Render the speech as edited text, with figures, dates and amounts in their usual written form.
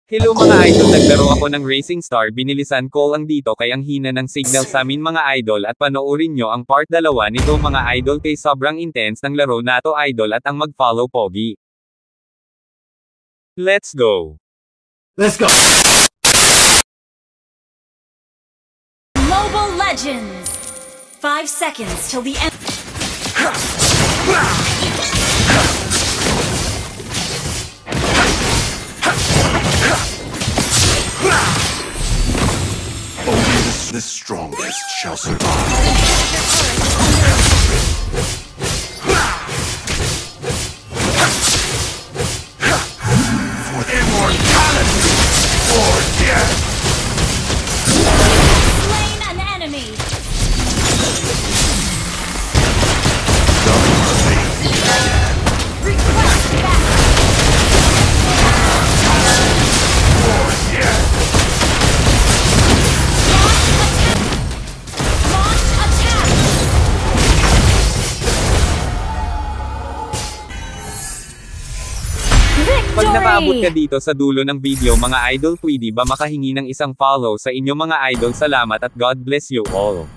Hello mga idol, naglaro ako ng Racing Star, binilisan ko ang dito kay ang hina ng signal sa amin mga idol, at panoorin nyo ang part 2 nito mga idol kay sobrang intense ng laro nato idol, at ang mag-follow pogi. Let's go! Let's go! Mobile Legends! 5 seconds till the end. Only the strongest shall survive. For immortality or death! Slain an enemy! Request back! Or death! Launch attack! Victory! Pag nakaabot ka dito sa dulo ng video mga idol, pwede ba makahingi ng isang follow sa inyo mga idol? Salamat at God bless you all.